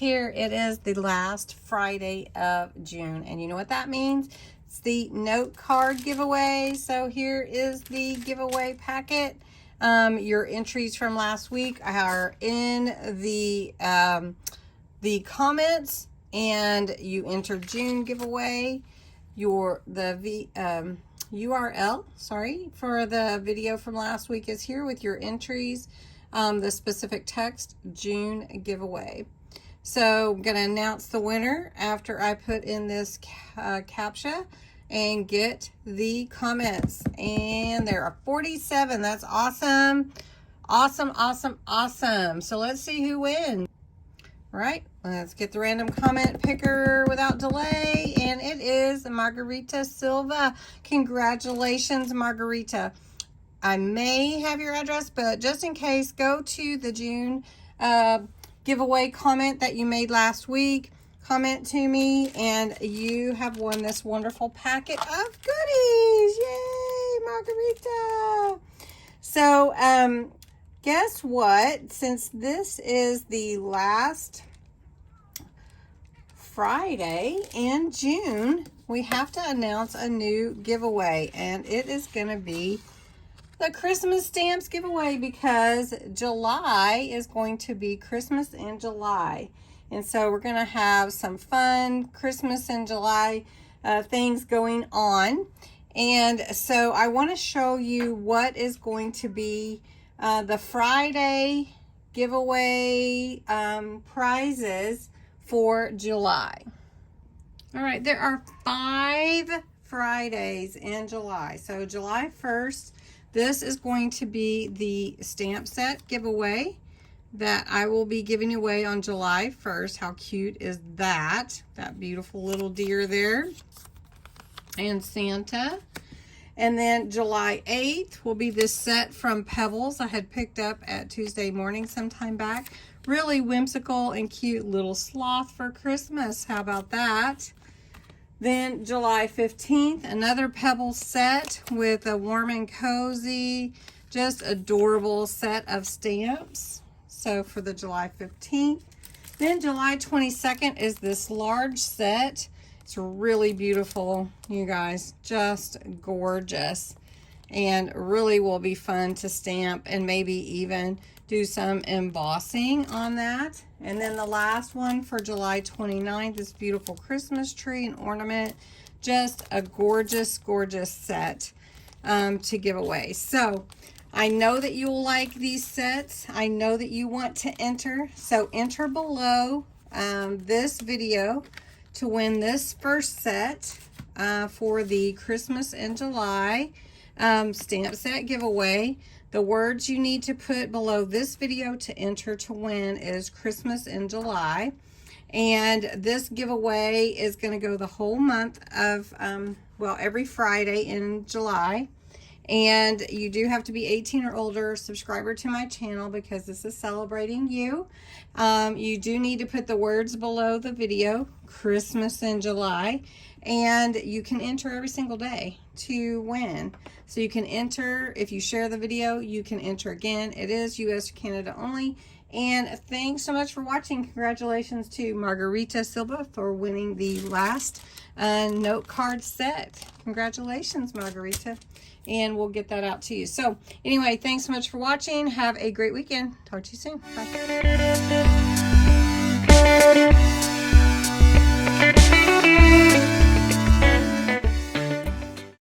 here. It is the last Friday of June, and you know what that means? It's the note card giveaway. So here is the giveaway packet. Your entries from last week are in the comments, and you entered June giveaway. URL, for the video from last week is here with your entries. The specific text, June giveaway. So I'm going to announce the winner after I put in this CAPTCHA and get the comments. And there are 47. That's awesome. Awesome, awesome, awesome. So let's see who wins. All right, let's get the random comment picker without delay. And it is Margarita Silva. Congratulations, Margarita. I may have your address, but just in case, go to the June giveaway comment that you made last week. Comment to me, and you have won this wonderful packet of goodies. Yay, Margarita. So, guess what? Since this is the last Friday in June, we have to announce a new giveaway, and it is going to be the Christmas stamps giveaway, because July is going to be Christmas in July. And so we're going to have some fun Christmas in July things going on. And so I want to show you what is going to be the Friday giveaway prizes for July. All right, there are 5 Fridays in July. So July 1st, this is going to be the stamp set giveaway that I will be giving away on July 1st. How cute is that? That beautiful little deer there. And Santa. And then July 8th will be this set from Pebbles I had picked up at Tuesday morning sometime back. Really whimsical and cute little sloth for Christmas. How about that? Then July 15th, another Pebbles set with a warm and cozy, just adorable set of stamps. So for the July 15th. Then July 22nd is this large set. It's really beautiful, you guys, just gorgeous, and really will be fun to stamp and maybe even do some embossing on that. And then the last one for July 29th, this beautiful Christmas tree and ornament, just a gorgeous, gorgeous set to give away. So I know that you will like these sets. I know that you want to enter. So enter below this video to win this first set for the Christmas in July stamp set giveaway. The words you need to put below this video to enter to win is Christmas in July. And this giveaway is going to go the whole month of, well, every Friday in July. And you do have to be 18 or older, subscriber to my channel, because this is celebrating you. You do need to put the words below the video, Christmas in July, and you can enter every single day to win. So you can enter, if you share the video, you can enter again. It is US, Canada only. And thanks so much for watching. Congratulations to Margarita Silva for winning the last note card set. Congratulations, Margarita. And we'll get that out to you. So anyway, thanks so much for watching. Have a great weekend. Talk to you soon. Bye.